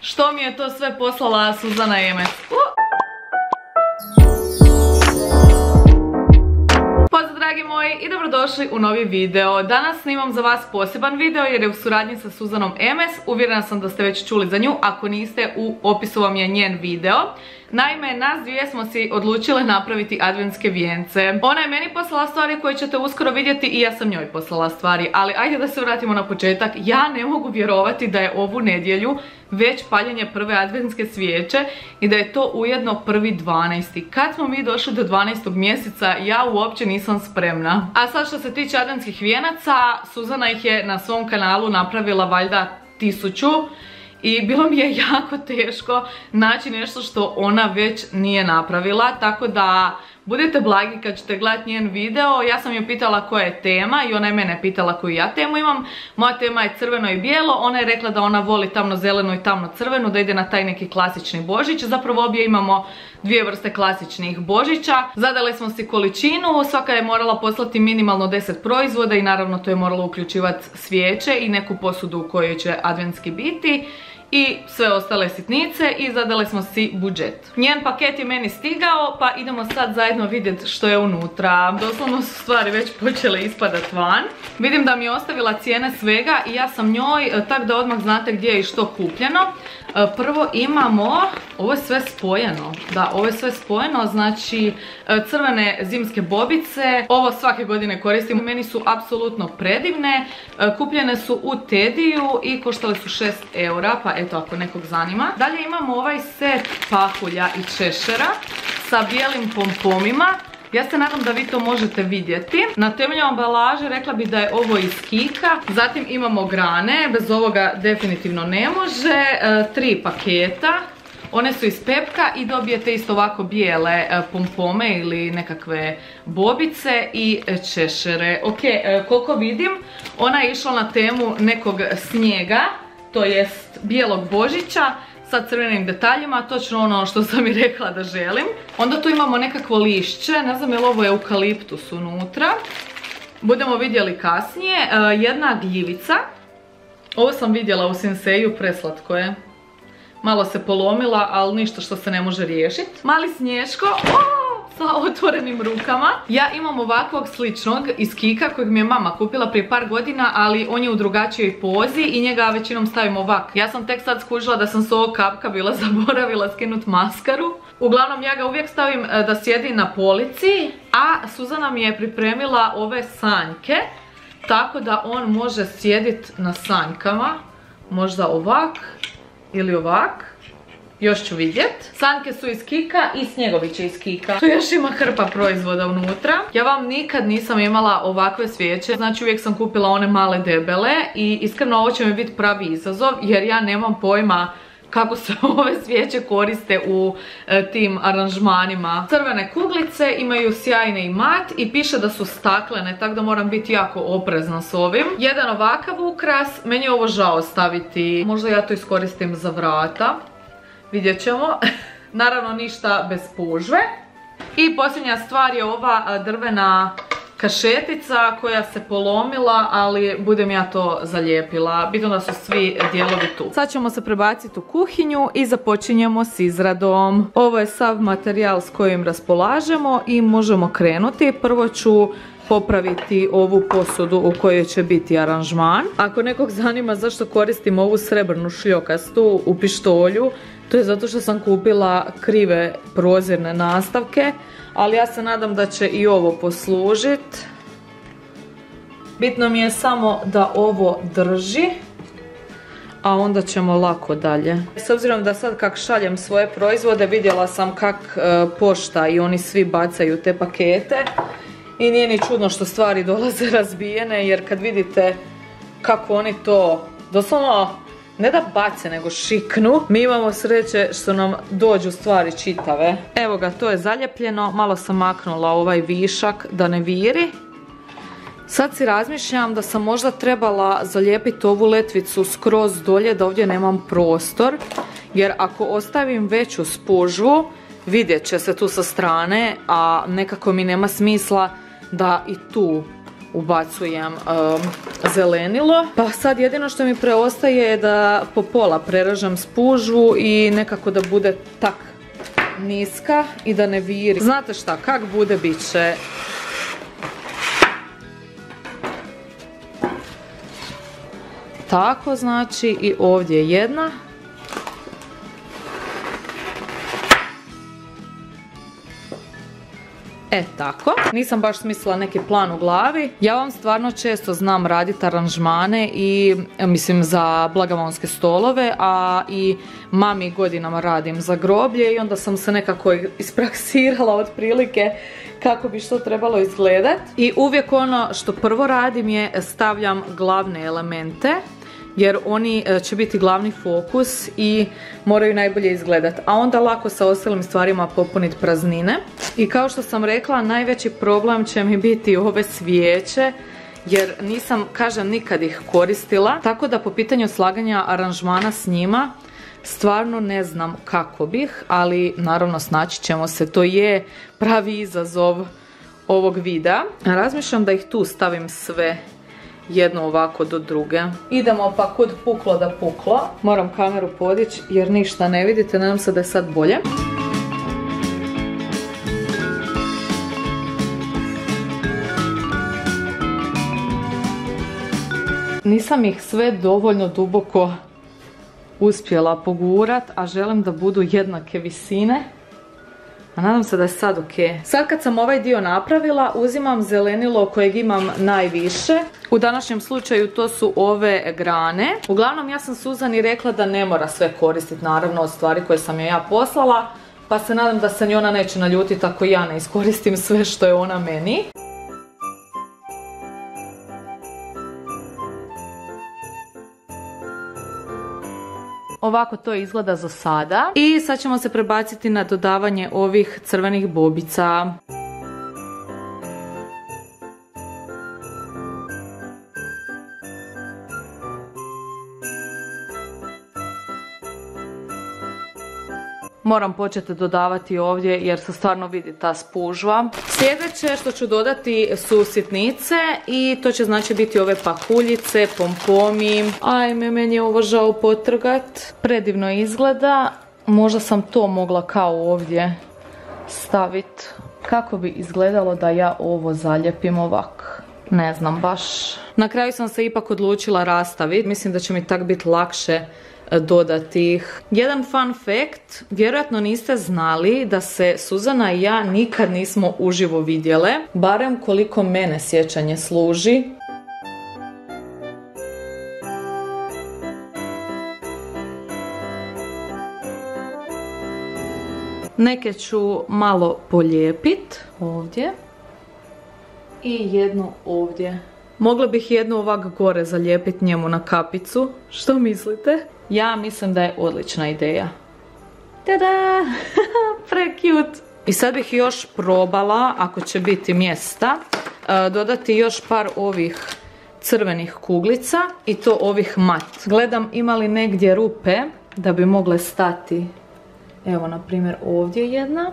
što mi je to sve poslala Suzana Emec. Pozdrav dragi moji i dobrodošli u novi video. Danas snimam za vas poseban video jer je u suradnji sa Suzanom Emec. Uvjerena sam da ste već čuli za nju, ako niste u opisu vam je njen video. Naime, nas dvije smo si odlučile napraviti adventske vijence. Ona je meni poslala stvari koje ćete uskoro vidjeti i ja sam njoj poslala stvari. Ali ajde da se vratimo na početak. Ja ne mogu vjerovati da je ovu nedjelju već paljenje prve adventske svijeće i da je to ujedno 1.12. Kad smo mi došli do 12. mjeseca, ja uopće nisam spremna. A sad što se tiče adventskih vijenaca, Suzana ih je na svom kanalu napravila valjda 1000. I bilo mi je jako teško naći nešto što ona već nije napravila, tako da budite blagi kad ćete gledati njen video. Ja sam ju pitala koja je tema i ona je mene pitala koju ja temu imam. Moja tema je crveno i bijelo, ona je rekla da ona voli tamno zelenu i tamno crvenu, da ide na taj neki klasični Božić. Zapravo obje imamo dvije vrste klasičnih Božića. Zadali smo si količinu, svaka je morala poslati minimalno 10 proizvoda i naravno to je moralo uključivati svijeće i neku posudu u kojoj će adventski biti. I sve ostale sitnice i zadali smo si budžet. Njen paket je meni stigao, pa idemo sad zajedno vidjeti što je unutra. Doslovno su stvari već počele ispadat van. Vidim da mi je ostavila cijene svega i ja sam njoj, tak da odmah znate gdje je i što kupljeno. Prvo imamo, ovo je sve spojeno, da, ovo je sve spojeno, znači crvene zimske bobice, ovo svake godine koristim, meni su apsolutno predivne, kupljene su u Tediju i koštale su 6 eura, pa eto ako nekog zanima. Dalje imamo ovaj set pahulja i češera sa bijelim pompomima. Ja se nadam da vi to možete vidjeti. Na temelju ambalaže rekla bi da je ovo iz Kika. Zatim imamo grane, bez ovoga definitivno ne može. 3 paketa. One su iz Pepka i dobijete isto ovako bijele pompome ili nekakve bobice i češere. Ok, koliko vidim, ona je išla na temu nekog snijega, to jest bijelog Božića, sa crvenim detaljima, točno ono što sam i rekla da želim. Onda tu imamo nekakvo lišće, ne znam je li ovo eukaliptus unutra. Budemo vidjeli kasnije. Jedna gljivica. Ovo sam vidjela u Senseju, preslatko je. Malo se polomila, ali ništa što se ne može riješiti. Mali Snješko. Sa otvorenim rukama. Ja imam ovakvog sličnog iz Kika kojeg mi je mama kupila prije par godina, ali on je u drugačijoj pozi i njega većinom stavim ovak. Ja sam tek sad skužila da sam s ovog kapka bila zaboravila skinut maskaru. Uglavnom ja ga uvijek stavim da sjedi na polici, a Suzana mi je pripremila ove sanjke, tako da on može sjediti na sanjkama. Možda ovak ili ovak. Još ću vidjet. Sanke su iz Kika i snjegoviće iz Kika. Tu još ima hrpa proizvoda unutra. Ja vam nikad nisam imala ovakve svijeće. Znači uvijek sam kupila one male debele. I iskreno ovo će mi biti pravi izazov jer ja nemam pojma kako se ove svijeće koriste u tim aranžmanima. Crvene kuglice imaju sjajne i mat i piše da su staklene, tako da moram biti jako oprezna s ovim. Jedan ovakav ukras, meni je ovo žao staviti. Možda ja to iskoristim za vrata. Vidjet ćemo. Naravno ništa bez pužve. I posljednja stvar je ova drvena kašetica koja se polomila, ali budem ja to zalijepila. Bitno da su svi dijelovi tu. Sad ćemo se prebaciti u kuhinju i započinjemo s izradom. Ovo je sav materijal s kojim raspolažemo i možemo krenuti. Prvo ću popraviti ovu posudu u kojoj će biti aranžman. Ako nekog zanima zašto koristim ovu srebrnu šljokastu u pištolju, to je zato što sam kupila krive prozirne nastavke, ali ja se nadam da će i ovo poslužiti. Bitno mi je samo da ovo drži, a onda ćemo lako dalje. S obzirom da sad kak šaljem svoje proizvode, vidjela sam kak pošta i oni svi bacaju te pakete. I nije ni čudno što stvari dolaze razbijene, jer kad vidite kako oni to doslovno ne da bace, nego šiknu. Mi imamo sreće što nam dođu stvari čitave. Evo ga, to je zalijepljeno. Malo sam maknula ovaj višak da ne viri. Sad si razmišljam da sam možda trebala zalijepiti ovu letvicu skroz dolje, da ovdje nemam prostor. Jer ako ostavim veću spužvu, vidjet će se tu sa strane, a nekako mi nema smisla da i tu ubacujem zelenilo. Pa sad jedino što mi preostaje je da po pola prerežem spužvu i nekako da bude tak niska i da ne viri. Znate šta, kak bude bit će. Tako, znači i ovdje jedna. Tako, nisam baš smislila neki plan u glavi. Ja vam stvarno često znam raditi aranžmane i mislim za blagajničke stolove, a i mami godinama radim za groblje i onda sam se nekako ispraksirala otprilike kako bi što trebalo izgledat. I uvijek ono što prvo radim je stavljam glavne elemente, jer oni će biti glavni fokus i moraju najbolje izgledati, a onda lako sa ostalim stvarima popuniti praznine. I kao što sam rekla, najveći problem će mi biti ove svijeće, jer nisam, kažem, nikad ih koristila, tako da po pitanju slaganja aranžmana s njima stvarno ne znam kako bih, ali naravno snaći ćemo se, to je pravi izazov ovog videa. Razmišljam da ih tu stavim sve jedno ovako do druge. Idemo pa kud puklo da puklo. Moram kameru podići jer ništa ne vidite, nadam se da je sad bolje. Nisam ih sve dovoljno duboko uspjela pogurat, a želim da budu jednake visine. A nadam se da je sad ok. Sad kad sam ovaj dio napravila, uzimam zelenilo kojeg imam najviše. U današnjem slučaju to su ove grane. Uglavnom ja sam Suzani rekla da ne mora sve koristiti, naravno, od stvari koje sam joj ja poslala. Pa se nadam da se ni ona neće naljutiti ako ja ne iskoristim sve što je ona meni. Ovako to izgleda za sada. I sad ćemo se prebaciti na dodavanje ovih crvenih bobica. Moram početi dodavati ovdje jer se stvarno vidi ta spužva. Sljedeće što ću dodati su sitnice i to će znači biti ove pahuljice, pompomi. Ajme, meni je ovo žao potrgat. Predivno izgleda. Možda sam to mogla kao ovdje staviti. Kako bi izgledalo da ja ovo zalijepim ovak? Ne znam baš. Na kraju sam se ipak odlučila rastaviti. Mislim da će mi tak biti lakše dodati ih. Jedan fun fact, vjerojatno niste znali da se Suzana i ja nikad nismo uživo vidjele, barem koliko mene sjećanje služi. Neke ću malo polijepit ovdje i jednu ovdje. Mogla bih jednu ovak gore zalijepiti njemu na kapicu. Što mislite? Ja mislim da je odlična ideja. Tada! Pre-cute! I sad bih još probala, ako će biti mjesta, dodati još par ovih crvenih kuglica i to ovih mat. Gledam ima li negdje rupe da bi mogle stati. Evo, na primjer, ovdje jedna.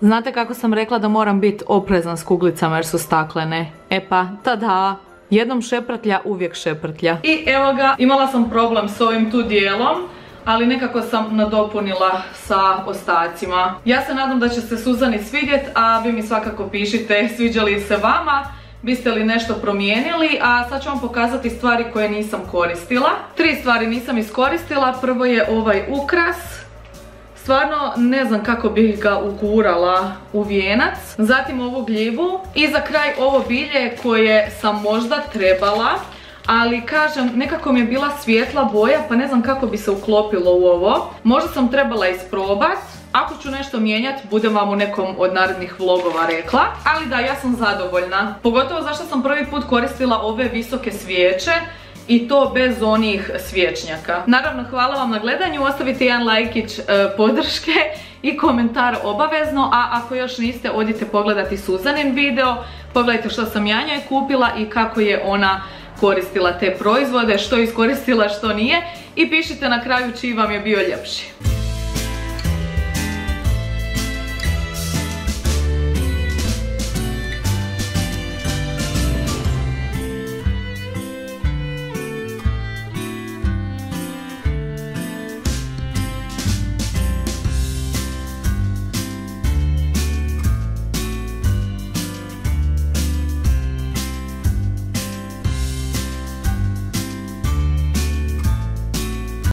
Znate kako sam rekla da moram biti oprezan s kuglicama jer su staklene? E pa, tada! Jednom šeprtlja, uvijek šeprtlja. I evo ga, imala sam problem s ovim tu dijelom, ali nekako sam nadopunila sa ostacima. Ja se nadam da će se Suzani svidjeti, a vi mi svakako pišite sviđa li se vama, biste li nešto promijenili, a sad ću vam pokazati stvari koje nisam koristila. 3 stvari nisam iskoristila, prvo je ovaj ukras. Stvarno ne znam kako bih ga ugurala u vijenac. Zatim ovu gljivu i za kraj ovo bilje koje sam možda trebala, ali kažem, nekako mi je bila svijetla boja pa ne znam kako bi se uklopilo u ovo. Možda sam trebala isprobat. Ako ću nešto mijenjati, budem vam u nekom od narednih vlogova rekla. Ali da, ja sam zadovoljna. Pogotovo zašto sam prvi put koristila ove visoke svijeće i to bez onih svječnjaka. Naravno, hvala vam na gledanju, ostavite jedan lajkić podrške i komentar obavezno, a ako još niste, odite pogledati Suzanin video, pogledajte što sam ja njoj kupila i kako je ona koristila te proizvode, što iskoristila, što nije, i pišite na kraju čiji vam je bio ljepši.